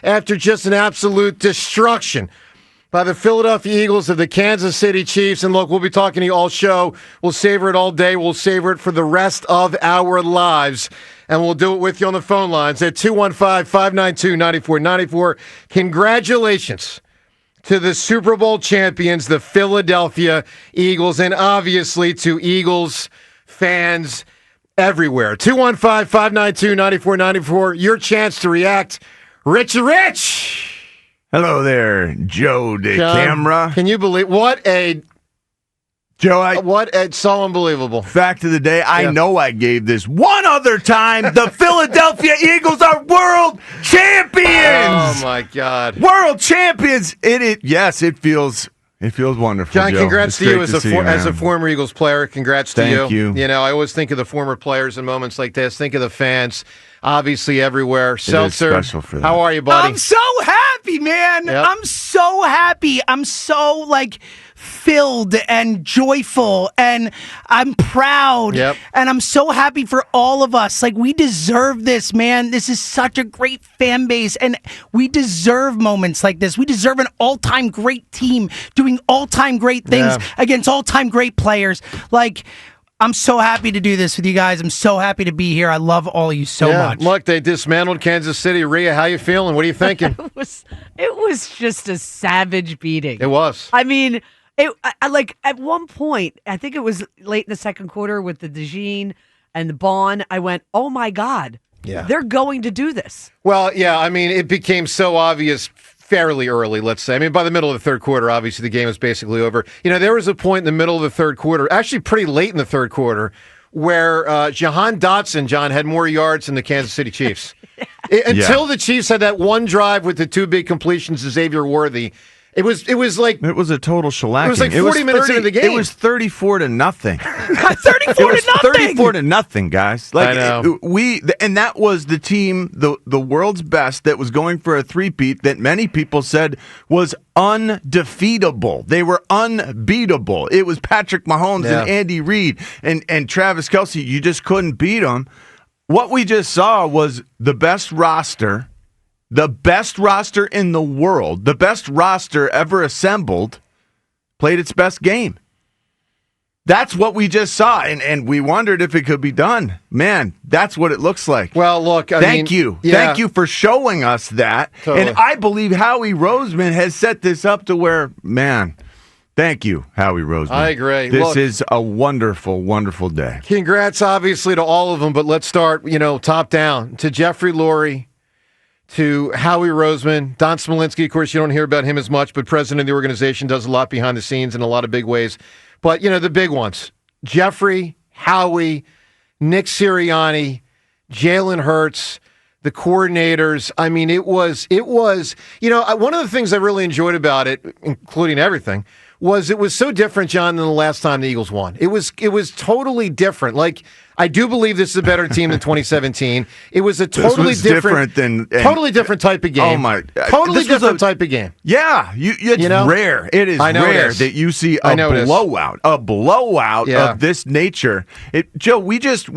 after just an absolute destruction by the Philadelphia Eagles of the Kansas City Chiefs. And look, we'll be talking to you all show. We'll savor it all day. We'll savor it for the rest of our lives. And we'll do it with you on the phone lines at 215-592-9494. Congratulations to the Super Bowl champions, the Philadelphia Eagles, and obviously to Eagles fans everywhere. 215-592-9494. Your chance to react. Rich! Hello there, Joe DeCamera. Can you believe what it's so unbelievable. Fact of the day, I know I gave this one other time. The Philadelphia Eagles are world champions. Oh my God, world champions! It feels wonderful. John, Joe. Congrats to you as a former Eagles player. Congrats to you. Thank you. You know, I always think of the former players in moments like this. Think of the fans, obviously everywhere. Seltzer, special for that. How are you, buddy? I'm so happy, man. Yep. I'm so happy. I'm so filled and joyful, and I'm proud. Yep. And I'm so happy for all of us. We deserve this, man. This is such a great fan base, and we deserve moments like this. We deserve an all-time great team doing all-time great things against all-time great players. I'm so happy to do this with you guys. I'm so happy to be here. I love all of you so much. Look, they dismantled Kansas City. Rhea, how you feeling? What are you thinking? It was just a savage beating. It was. I mean, at one point, I think it was late in the second quarter with the DeJean and the Bond, I went, oh my God, they're going to do this. Well, yeah, I mean, it became so obvious fairly early, let's say. I mean, by the middle of the third quarter, obviously the game was basically over. You know, there was a point in the middle of the third quarter, actually pretty late in the third quarter, where Jahan Dotson, John, had more yards than the Kansas City Chiefs. Until the Chiefs had that one drive with the two big completions to Xavier Worthy. It was a total shellacking. It was 40 minutes into the game. It was 34-0. 34-0, guys. I know. And that was the team, the world's best, that was going for a three-peat that many people said was undefeatable. They were unbeatable. It was Patrick Mahomes and Andy Reid and Travis Kelce. You just couldn't beat them. What we just saw was the best roster in the world, the best roster ever assembled, played its best game. That's what we just saw, and we wondered if it could be done. Man, that's what it looks like. Well, look, Thank you for showing us that. Totally. And I believe Howie Roseman has set this up to where, man, thank you, Howie Roseman. I agree. This is a wonderful, wonderful day. Congrats, obviously, to all of them, but let's start, top down. To Jeffrey Lurie, to Howie Roseman, Don Smolinski, of course, you don't hear about him as much, but president of the organization, does a lot behind the scenes in a lot of big ways. But, the big ones, Jeffrey, Howie, Nick Sirianni, Jalen Hurts, the coordinators. I mean, it was, one of the things I really enjoyed about it, including everything, was it was so different, John, than the last time the Eagles won. It was totally different. I do believe this is a better team than 2017. It was a totally different type of game. Oh my! Totally different type of game. Yeah, it's rare. It is rare that you see a blowout of this nature. Joe, we just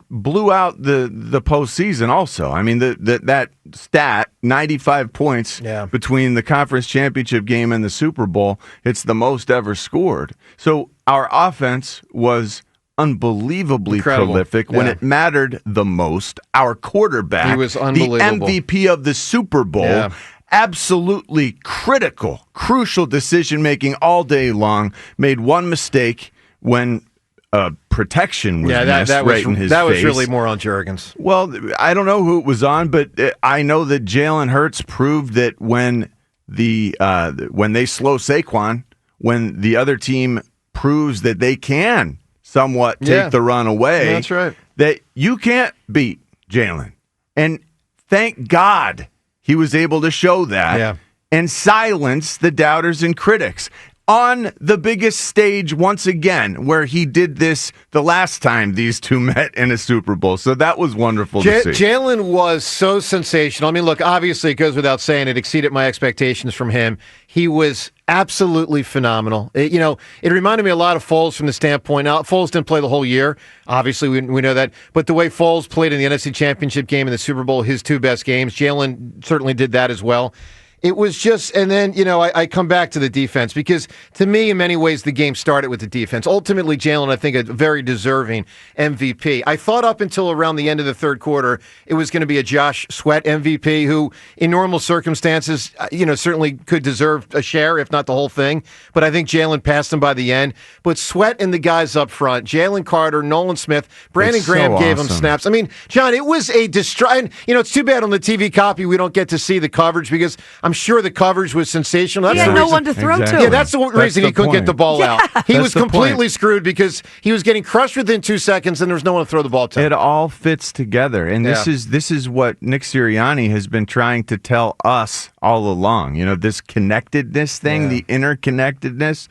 blew out the postseason. Also, I mean that stat, 95 points between the conference championship game and the Super Bowl. It's the most ever scored. So our offense was unbelievably prolific when it mattered the most. Our quarterback, he was unbelievable. The MVP of the Super Bowl, absolutely crucial decision-making all day long, made one mistake when protection was missed right in his face. That was really more on Juergens. Well, I don't know who it was on, but I know that Jalen Hurts proved that when they slow Saquon, when the other team proves that they can somewhat take the run away. That's right. That you can't beat Jalen. And thank God he was able to show that and silence the doubters and critics on the biggest stage once again, where he did this the last time these two met in a Super Bowl. So that was wonderful to see. Jalen was so sensational. I mean, look, obviously it goes without saying it exceeded my expectations from him. He was absolutely phenomenal. It reminded me a lot of Foles from the standpoint. Now, Foles didn't play the whole year. Obviously, we know that. But the way Foles played in the NFC Championship game and the Super Bowl, his two best games, Jalen certainly did that as well. It was just, and then, I come back to the defense because to me, in many ways, the game started with the defense. Ultimately, Jalen, I think, a very deserving MVP. I thought up until around the end of the third quarter, it was going to be a Josh Sweat MVP who, in normal circumstances, certainly could deserve a share, if not the whole thing. But I think Jalen passed him by the end. But Sweat and the guys up front, Jalen Carter, Nolan Smith, Brandon Graham gave him snaps. I mean, John, it was a distraction. It's too bad on the TV copy we don't get to see the coverage because I'm sure the coverage was sensational. He had no one to throw to. Yeah, that's the reason he couldn't get the ball out. He was completely screwed because he was getting crushed within 2 seconds and there was no one to throw the ball to. It all fits together. And this is what Nick Sirianni has been trying to tell us all along. This connectedness thing, the interconnectedness.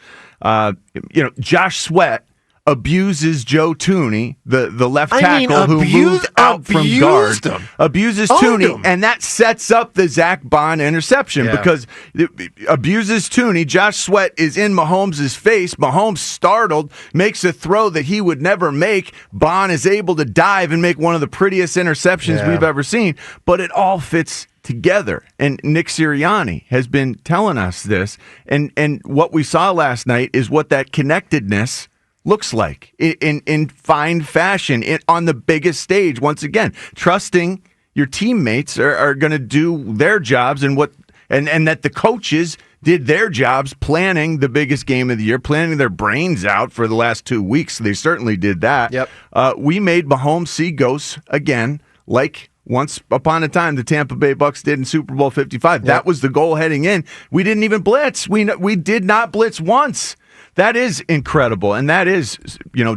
Josh Sweat abuses Joe Tooney, the left tackle who moved out from guard. Abuses Tooney, and that sets up the Zach Bond interception because it abuses Tooney. Josh Sweat is in Mahomes' face. Mahomes, startled, makes a throw that he would never make. Bond is able to dive and make one of the prettiest interceptions we've ever seen, but it all fits together. And Nick Sirianni has been telling us this, and what we saw last night is what that connectedness looks like in fine fashion on the biggest stage. Once again, trusting your teammates are going to do their jobs and that the coaches did their jobs planning the biggest game of the year, planning their brains out for the last 2 weeks. They certainly did that. Yep. We made Mahomes see ghosts again, like once upon a time the Tampa Bay Bucks did in Super Bowl 55. Yep. That was the goal heading in. We didn't even blitz. We did not blitz once. That is incredible, and that is,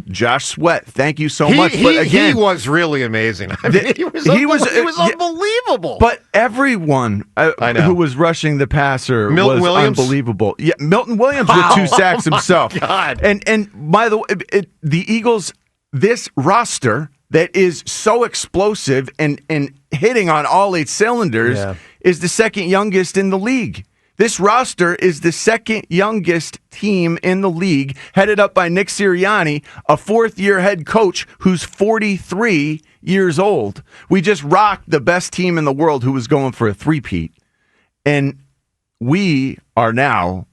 Josh Sweat. Thank you so much. But again, he was really amazing. I mean, he was unbelievable. But everyone who was rushing the passer Milton was Williams? Unbelievable. Yeah, Milton Williams with 2 sacks himself. God. And by the way, the Eagles, this roster that is so explosive and hitting on all 8 cylinders is the second youngest in the league. This roster is the second youngest team in the league, headed up by Nick Sirianni, a fourth-year head coach who's 43 years old. We just rocked the best team in the world who was going for a three-peat. And we are now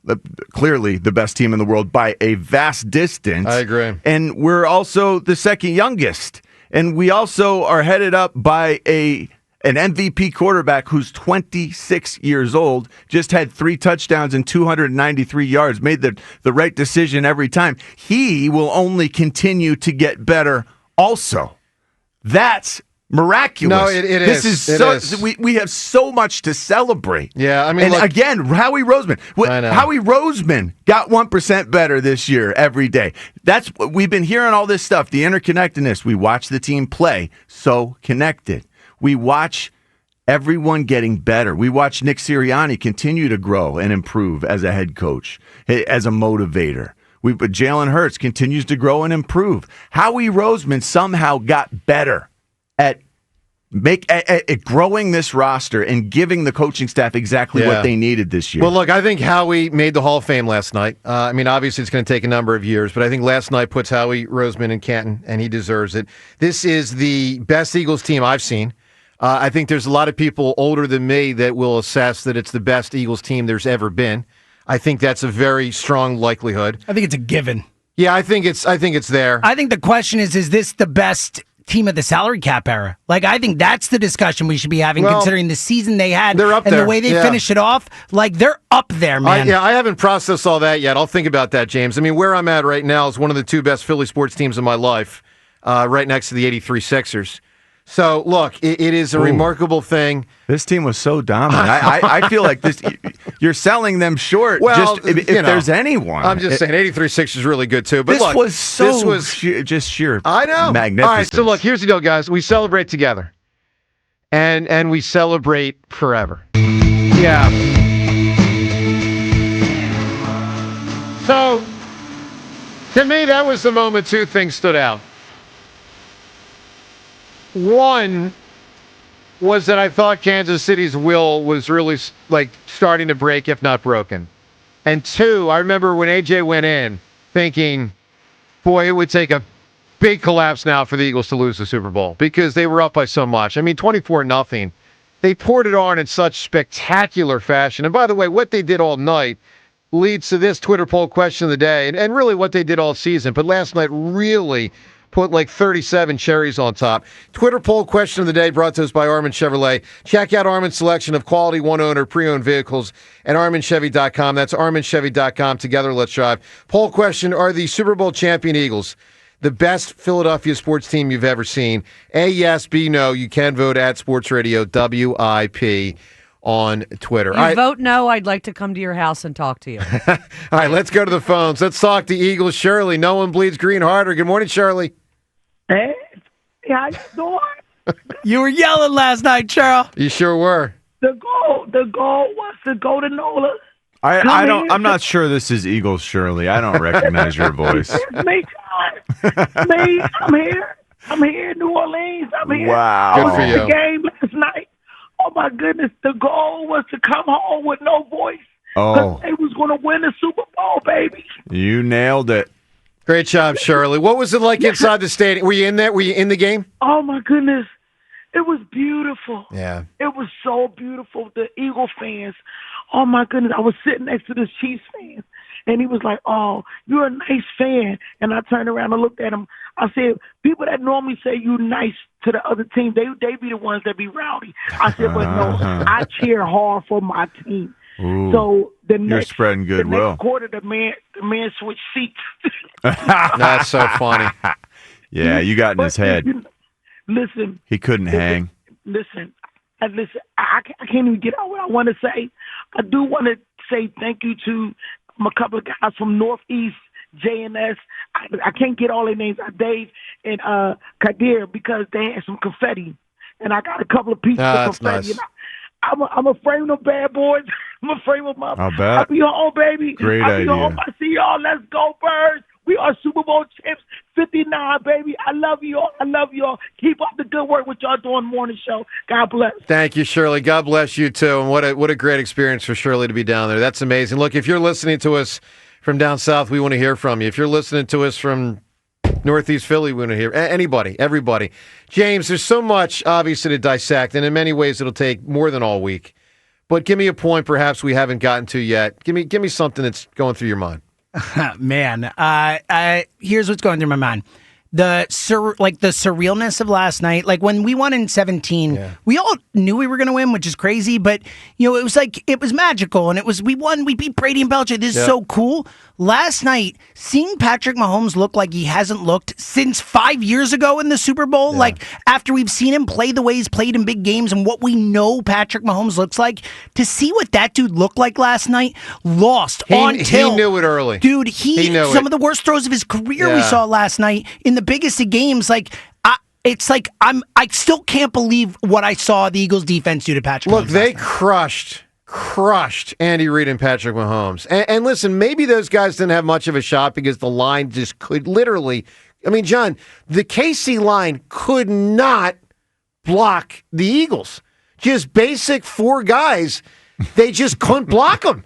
clearly the best team in the world by a vast distance. I agree. And we're also the second youngest. And we also are headed up by an MVP quarterback who's 26 years old, just had 3 touchdowns and 293 yards, made the right decision every time. He will only continue to get better also. That's miraculous. No, it is. We have so much to celebrate. Yeah, I mean, again, Howie Roseman. Howie Roseman got 1% better this year every day. That's we've been hearing all this stuff, the interconnectedness. We watch the team play so connected. We watch everyone getting better. We watch Nick Sirianni continue to grow and improve as a head coach, as a motivator. But Jalen Hurts continues to grow and improve. Howie Roseman somehow got better at growing this roster and giving the coaching staff exactly what they needed this year. Well, look, I think Howie made the Hall of Fame last night. Obviously it's going to take a number of years, but I think last night puts Howie Roseman in Canton, and he deserves it. This is the best Eagles team I've seen. I think there's a lot of people older than me that will assess that it's the best Eagles team there's ever been. I think that's a very strong likelihood. I think it's a given. Yeah, I think it's there. I think the question is this the best team of the salary cap era? I think that's the discussion we should be having, considering the season they had they're up and there. The way they finished it off. They're up there, man. I haven't processed all that yet. I'll think about that, James. Where I'm at right now is one of the 2 best Philly sports teams in my life, right next to the 83 Sixers. So, look, it is a remarkable thing. This team was so dominant. I feel like this. You're selling them short. Well, if there's anyone. I'm just saying, 83 Sixers is really good, too. But this was just sheer I know. magnificence. All right, so look, here's the deal, guys. We celebrate together. And we celebrate forever. Yeah. So, to me, that was the moment 2 things stood out. One was that I thought Kansas City's will was really starting to break, if not broken. And two, I remember when AJ went in thinking, boy, it would take a big collapse now for the Eagles to lose the Super Bowl because they were up by so much. I mean, 24-0. They poured it on in such spectacular fashion. And by the way, what they did all night leads to this Twitter poll question of the day, and really what they did all season. But last night really put like 37 cherries on top. Twitter poll question of the day brought to us by Armin Chevrolet. Check out Armin's selection of quality one-owner pre-owned vehicles at ArminChevy.com. That's ArminChevy.com. Together, let's drive. Poll question, are the Super Bowl champion Eagles the best Philadelphia sports team you've ever seen? A, yes, B, no. You can vote at Sportsradio WIP on Twitter. You vote no, I'd like to come to your house and talk to you. All right, let's go to the phones. Let's talk to Eagles. Shirley, no one bleeds green harder. Good morning, Shirley. Hey, how you doing? You were yelling last night, Cheryl. You sure were. The goal was to go to NOLA. I'm not sure this is Eagles Shirley. I don't recognize your voice. It's me, John. Me, I'm here. I'm here in New Orleans. I'm here. Wow. I was Good for at you. the game last night. Oh my goodness! The goal was to come home with no voice. Oh, They was going to win the Super Bowl, baby. you nailed it. Great job, Shirley. What was it like inside the stadium? Were you in there? Were you in the game? Oh my goodness! It was beautiful. Yeah. It was so beautiful. The Eagle fans. Oh my goodness! I was sitting next to this Chiefs fan, and he was like, "Oh, you're a nice fan." And I turned around and looked at him. I said, "People that normally say you nice to the other team, they be the ones that be rowdy." I said, "But no, I cheer hard for my team." Ooh, So the you're next, spreading the goodwill. next quarter, the man switched seats. That's so funny. Yeah, you got in his head. Listen, He couldn't hang. listen. I can't even get out what I want to say. I do want to say thank you to a couple of guys from Northeast JNS. I can't get all their names. Dave and Kadir, because they had some confetti, and I got a couple of pieces of That's confetti. nice. And I'm a frame them bad boys. I'm a frame them up. I'll bet. I'll be home, baby. Great I'll be idea. home. I see y'all. Let's go, Birds. We are Super Bowl champs, 59, baby. I love you all. I love you all. Keep up the good work with y'all doing morning show. God bless. Thank you, Shirley. God bless you, too. And what a great experience for Shirley to be down there. That's amazing. Look, if you're listening to us from down south, we want to hear from you. If you're listening to us from Northeast Philly, we want to hear anybody, everybody. James, there's so much, obviously, to dissect, and in many ways it'll take more than all week. But give me a point perhaps we haven't gotten to yet. Give me something that's going through your mind. Man, here's what's going through my mind. The surrealness of last night, like when we won in 17, we all knew we were going to win, which is crazy, but it was magical, and we won, we beat Brady and Belichick. This is so cool. Last night, seeing Patrick Mahomes look like he hasn't looked since 5 years ago in the Super Bowl, like after we've seen him play the way he's played in big games and what we know Patrick Mahomes looks like, to see what that dude looked like last night, He knew it early. Dude, He knew some it. of the worst throws of his career we saw last night in the biggest of games. Like, it's like I still can't believe what I saw the Eagles defense do to Patrick Mahomes. Look, they crushed Andy Reid and Patrick Mahomes. And listen, maybe those guys didn't have much of a shot because the line just could literally, I mean, John, the KC line could not block the Eagles. Just basic four guys, they just couldn't block them.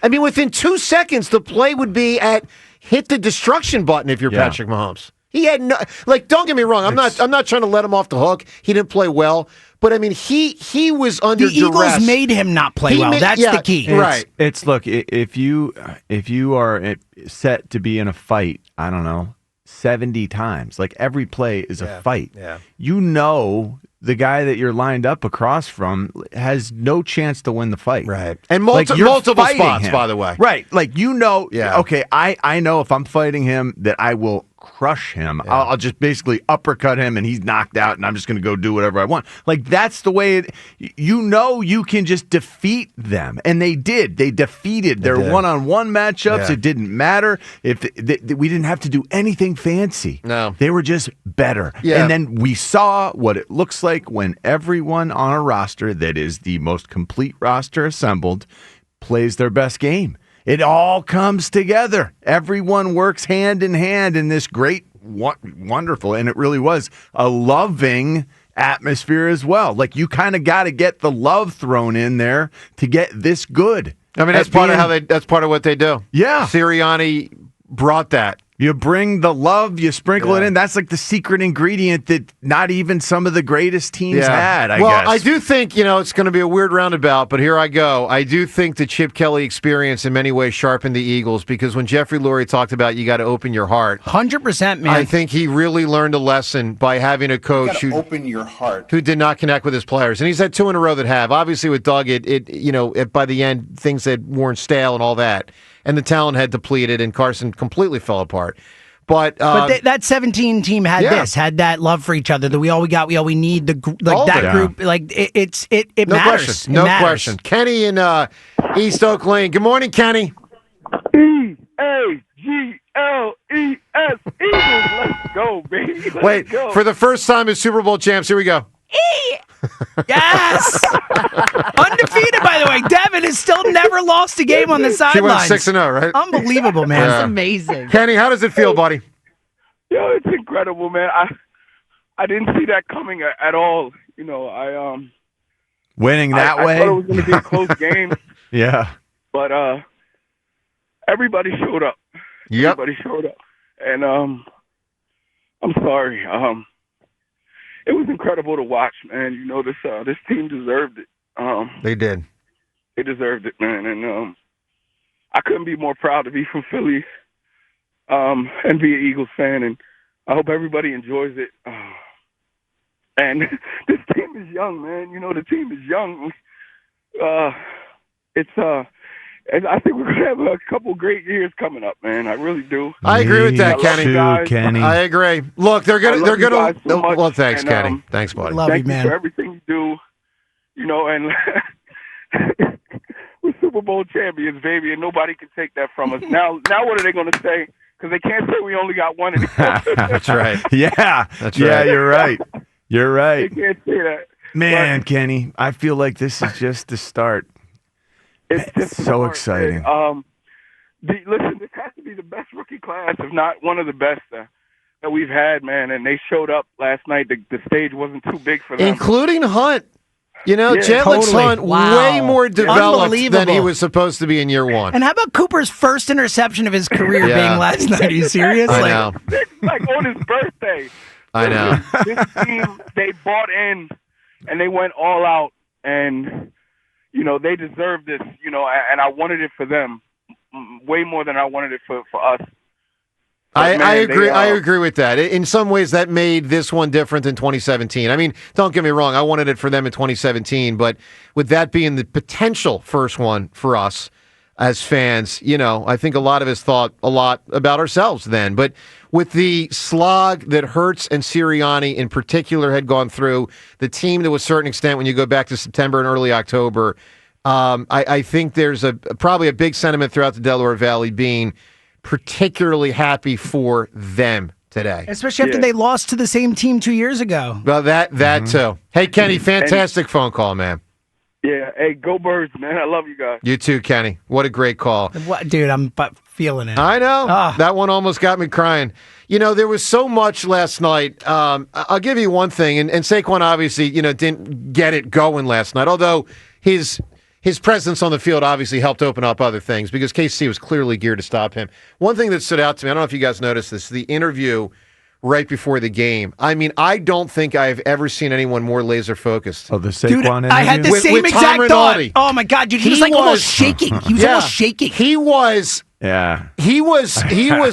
I mean, within 2 seconds, the play would be at hit the destruction button if you're Patrick Mahomes. He had no, like, don't get me wrong. I'm not trying to let him off the hook. He didn't play well, but I mean, he was under duress. The Eagles made him not play well. That's the key. Right. It's look, if you are set to be in a fight, I don't know, 70 times, like every play is a fight. Yeah. You know the guy that you're lined up across from has no chance to win the fight. Right. And You're multiple fighting spots, him. by the way. Right. Like, Yeah. okay, I know if I'm fighting him that I will crush him. Yeah. I'll just basically uppercut him and he's knocked out and I'm just going to go do whatever I want. Like, that's the way you can just defeat them. And they did. They defeated their one-on-one matchups. Yeah. It didn't matter. If we didn't have to do anything fancy. No. They were just better. Yeah. And then we saw what it looks like when everyone on a roster that is the most complete roster assembled plays their best game. It all comes together. Everyone works hand in hand in this great, wonderful, and it really was a loving atmosphere as well. Like, you kind of got to get the love thrown in there to get this good. I mean, that's part of what they do. Yeah. Sirianni brought that. You bring the love, you sprinkle it in. That's like the secret ingredient that not even some of the greatest teams had, I guess. Well, I do think, it's going to be a weird roundabout, but here I go. I do think the Chip Kelly experience in many ways sharpened the Eagles, because when Jeffrey Lurie talked about you got to open your heart. 100%, man. I think he really learned a lesson by having a coach who open your heart, who did not connect with his players. And he's had 2 in a row that have. Obviously with Doug, by the end, things had worn stale and all that. And the talent had depleted, and Carson completely fell apart. But that 17 team had that love for each other. That we all we need. That group. Like it no matters. Question. No question. Kenny in East Oak Lane. Good morning, Kenny. EAGLES Eagles. Let's go, baby. Wait, for the first time as Super Bowl champs, here we go. Yes! Undefeated, by the way. Devin has still never lost a game on the sidelines. He went 6-0, right? Unbelievable, man. That's amazing. Kenny, how does it feel, buddy? Yo, it's incredible, man. I didn't see that coming at all. Winning that way? I thought it was going to be a close game. Yeah. But everybody showed up. Yep. Everybody showed up. And I'm sorry. It was incredible to watch, man. This team deserved it. They did. They deserved it, man. And I couldn't be more proud to be from Philly and be an Eagles fan. And I hope everybody enjoys it. And this team is young, man. The team is young. I think we're going to have a couple great years coming up, man. I really do. I agree with that, Kenny. Kenny. I agree. Look, they're going to. So well, thanks, Kenny. Thanks, buddy. Thank you for everything you do. And we're Super Bowl champions, baby, and nobody can take that from us. Now what are they going to say? Because they can't say we only got one anymore. That's right. Yeah. That's yeah, right. you're right. You're right. They can't say that. Man, Kenny, I feel like this is just the start. It's just so exciting. Listen, this has to be the best rookie class, if not one of the best that we've had, man. And they showed up last night. The stage wasn't too big for them. Including Hunt. Jalen Hunt, way more developed than he was supposed to be in year one. And how about Cooper's first interception of his career being last night? Are you serious? I know. Like on his birthday. I know. This team, they bought in and they went all out, and they deserve this, and I wanted it for them way more than I wanted it for us. I agree. I agree with that. In some ways, that made this one different than 2017. I mean, don't get me wrong. I wanted it for them in 2017, but with that being the potential first one for us as fans, I think a lot of us thought a lot about ourselves then. But with the slog that Hurts and Sirianni in particular had gone through, the team to a certain extent, when you go back to September and early October, I think there's probably a big sentiment throughout the Delaware Valley being particularly happy for them today. Especially after they lost to the same team 2 years ago. Well, that too. Hey, Kenny, fantastic phone call, man. Yeah. Hey, go Birds, man. I love you guys. You too, Kenny. What a great call. Dude, I'm feeling it. I know. That one almost got me crying. There was so much last night. I'll give you one thing, and Saquon obviously, didn't get it going last night, although his presence on the field obviously helped open up other things because KC was clearly geared to stop him. One thing that stood out to me, I don't know if you guys noticed this, the interview right before the game. I mean, I don't think I've ever seen anyone more laser focused. Oh, the Saquon interview? I had the same exact thought. Oh my God, dude, he was like almost shaking. He was almost shaking. He was. Yeah. He was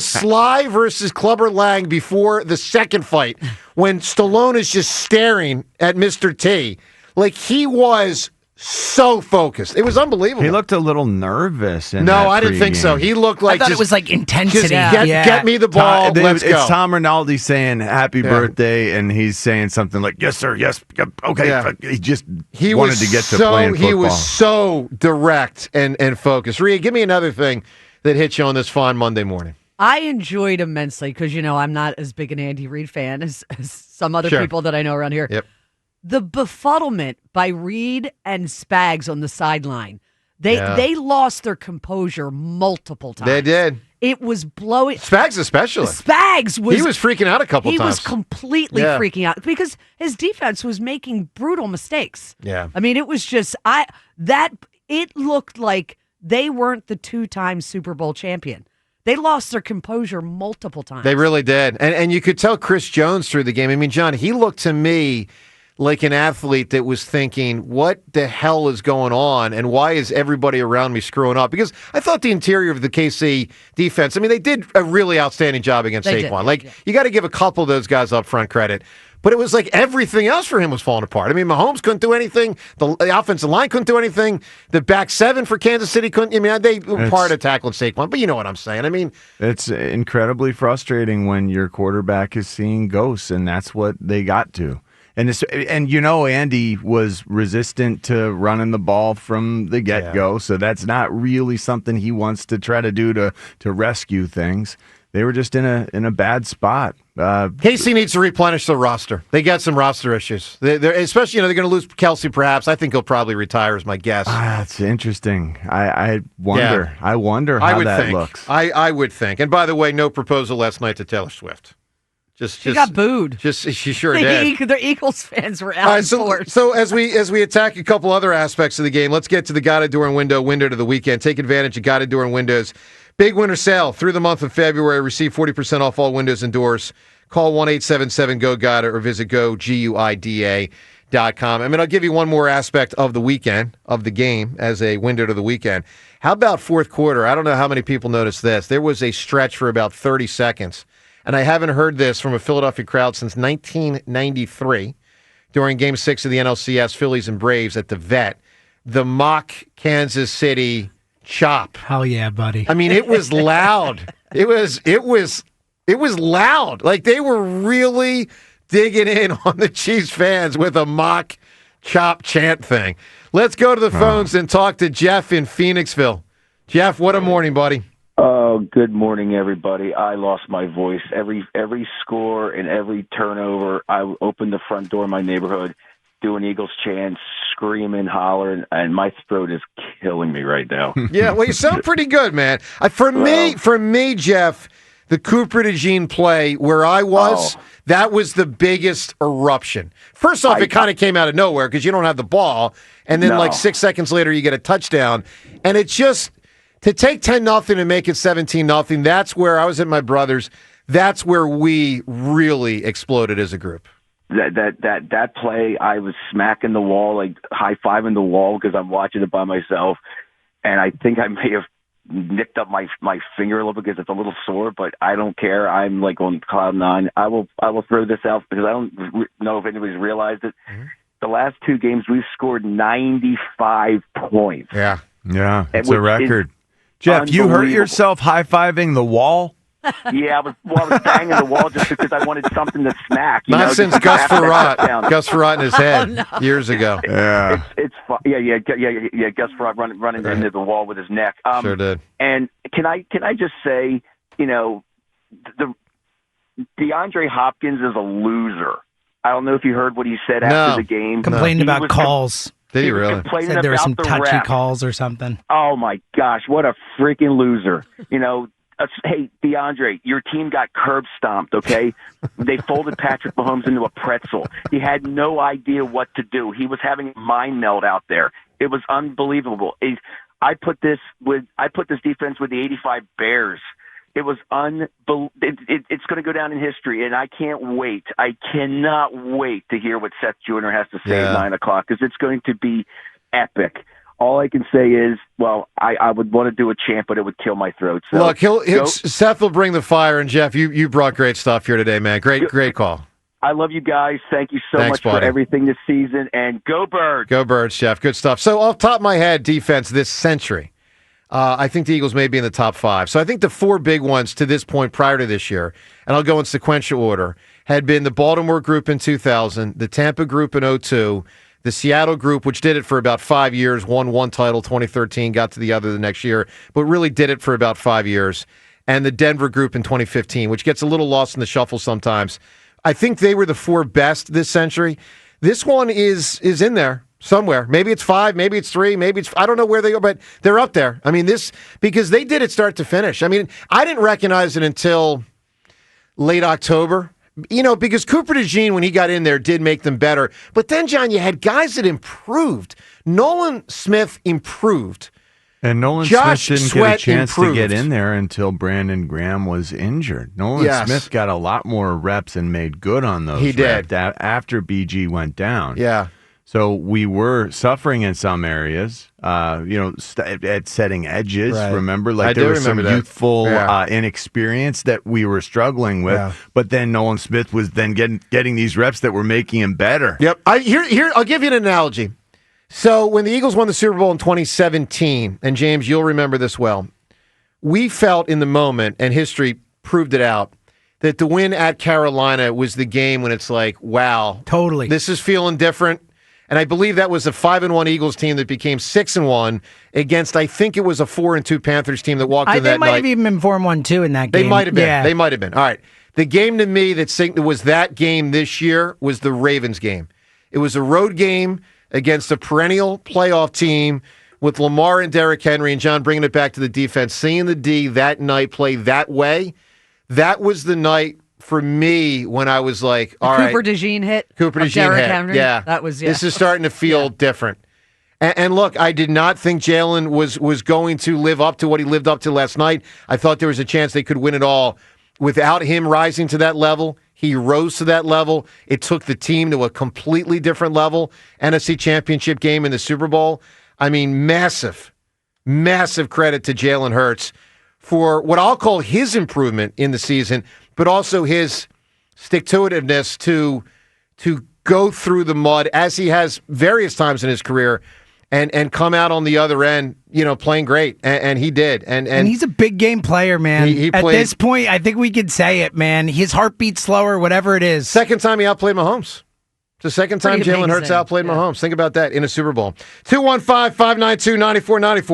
Sly versus Clubber Lang before the second fight when Stallone is just staring at Mr. T. Like, he was so focused. It was unbelievable. He looked a little nervous. I didn't think so. He looked like I thought it was like intensity. Get me the ball. Let's go. It's Tom Rinaldi saying happy birthday, and he's saying something like, yes, sir, yes, okay. Yeah. He wanted to get to playing football. He was so direct and focused. Rhea, give me another thing that hit you on this fine Monday morning. I enjoyed immensely because, I'm not as big an Andy Reid fan as some other people that I know around here. Yep. The befuddlement by Reed and Spags on the sideline. They lost their composure multiple times. They did. It was blowing. Spags especially. Spags was. He was freaking out a couple times. He was completely freaking out because his defense was making brutal mistakes. Yeah. I mean, it was just it looked like they weren't the 2-time Super Bowl champion. They lost their composure multiple times. They really did. And you could tell Chris Jones through the game. I mean, John, he looked to me like an athlete that was thinking, what the hell is going on, and why is everybody around me screwing up? Because I thought the interior of the KC defense, I mean, they did a really outstanding job against Saquon. You got to give a couple of those guys up front credit. But it was like everything else for him was falling apart. I mean, Mahomes couldn't do anything. The offensive line couldn't do anything. The back seven for Kansas City couldn't. I mean, they were part of tackling Saquon, but you know what I'm saying. I mean, it's incredibly frustrating when your quarterback is seeing ghosts, and that's what they got to. And you know, Andy was resistant to running the ball from the get-go, so that's not really something he wants to try to do to rescue things. They were just in a bad spot. KC needs to replenish their roster. They got some roster issues. They're especially, they're going to lose Kelsey. Perhaps I think he'll probably retire, is my guess. That's interesting. I wonder. Yeah. I wonder how that looks. I would think. And by the way, no proposal last night to Taylor Swift. She got booed. She sure did. The Eagles fans were out. So as we attack a couple other aspects of the game, let's get to the Guided Door and window to the weekend. Take advantage of Guided Door and Windows. Big winter sale through the month of February. Receive 40% off all windows and doors. Call 1-877-GO-GUIDA or visit GUIDA.com. I mean, I'll give you one more aspect of the weekend, of the game, as a window to the weekend. How about fourth quarter? I don't know how many people noticed this. There was a stretch for about 30 seconds. And I haven't heard this from a Philadelphia crowd since 1993 during Game 6 of the NLCS, Phillies and Braves at the Vet. The mock Kansas City chop. Hell yeah, buddy. I mean, it was loud. It was loud. Like, they were really digging in on the Chiefs fans with a mock chop chant thing. Let's go to the phones and talk to Jeff in Phoenixville. Jeff, what a morning, buddy. Oh, good morning, everybody. I lost my voice. Every score and every turnover, I opened the front door of my neighborhood, doing Eagles chants, screaming, hollering, and my throat is killing me right now. Yeah, well, you sound pretty good, man. For me, Jeff, the Cooper DeJean play where I was, that was the biggest eruption. First off, it kind of came out of nowhere because you don't have the ball, and then like 6 seconds later, you get a touchdown, and it's just... To take 10-0 and make it 17-0, that's where I was at my brother's. That's where we really exploded as a group. That play, I was smacking the wall, like high-fiving the wall because I'm watching it by myself, and I think I may have nicked up my finger a little bit because it's a little sore, but I don't care. I'm like on cloud nine. I will throw this out because I don't know if anybody's realized it. Mm-hmm. The last two games, we've scored 95 points. Yeah, it's a record. Jeff, you hurt yourself high-fiving the wall? Yeah, I was banging the wall just because I wanted something to smack. Not since Gus Farrat in his head years ago. Yeah, it's Gus Farrat running into the wall with his neck. Sure did. And can I just say, the DeAndre Hopkins is a loser. I don't know if you heard what he said after the game. Complained about calls. Did he really? Said there were some touchy calls or something. Oh, my gosh. What a freaking loser. Hey, DeAndre, your team got curb stomped, okay? They folded Patrick Mahomes into a pretzel. He had no idea what to do. He was having a mind melt out there. It was unbelievable. I put this defense with the 85 Bears. It was unbelievable. It's going to go down in history, and I can't wait. I cannot wait to hear what Seth Jr. has to say at 9 o'clock because it's going to be epic. All I can say is, I would want to do a chant, but it would kill my throat. So, look, Seth will bring the fire, and Jeff, you brought great stuff here today, man. Great call. I love you guys. Thank you so much for everything this season, and go Birds. Go Birds, Jeff. Good stuff. So off the top of my head, defense this century. I think the Eagles may be in the top 5. So I think the 4 big ones to this point prior to this year, and I'll go in sequential order, had been the Baltimore group in 2000, the Tampa group in 2002, the Seattle group, which did it for about 5 years, won one title, 2013, got to the other the next year, but really did it for about 5 years, and the Denver group in 2015, which gets a little lost in the shuffle sometimes. I think they were the 4 best this century. This one is in there. somewhere. Maybe it's 5, maybe it's 3, maybe it's, I don't know where they are, but they're up there. I mean, because they did it start to finish. I mean, I didn't recognize it until late October, because Cooper DeJean, when he got in there, did make them better. But then, John, you had guys that improved. Nolan Smith improved. And Nolan Josh Smith didn't Sweat get a chance improved. to get in there until Brandon Graham was injured. Nolan Smith got a lot more reps and made good on those reps after BG went down. Yeah. So we were suffering in some areas, at setting edges. Right. Remember, there was some youthful inexperience that we were struggling with. Yeah. But then Nolan Smith was then getting these reps that were making him better. Yep. Here, I'll give you an analogy. So when the Eagles won the Super Bowl in 2017, and James, you'll remember this well, we felt in the moment, and history proved it out, that the win at Carolina was the game when it's like, wow, totally, this is feeling different. And I believe that was a 5-1 Eagles team that became 6-1 against, I think it was a 4-2 Panthers team that walked in that night. They might have even been 4-1-2 in that game. They might have been. Yeah. They might have been. All right. The game to me that was that game this year was the Ravens game. It was a road game against a perennial playoff team with Lamar and Derrick Henry, and John bringing it back to the defense, seeing the D that night play that way. That was the night for me when I was like, all right. Cooper DeJean hit. Cooper DeJean Derrick hit. Henry. Yeah. That was, This is starting to feel different. And look, I did not think Jalen was going to live up to what he lived up to last night. I thought there was a chance they could win it all. Without him rising to that level, he rose to that level. It took the team to a completely different level. NFC Championship game in the Super Bowl. I mean, massive credit to Jalen Hurts for what I'll call his improvement in the season, but also his stick-to-itiveness to go through the mud, as he has various times in his career, and come out on the other end, playing great. And he did. And he's a big game player, man. He At played, this point, I think we can say it, man. His heartbeat's slower, whatever it is. Second time he outplayed Mahomes. It's the second time Pretty Jalen Hurts amazing. outplayed Mahomes. Think about that in a Super Bowl. 215-592-9494.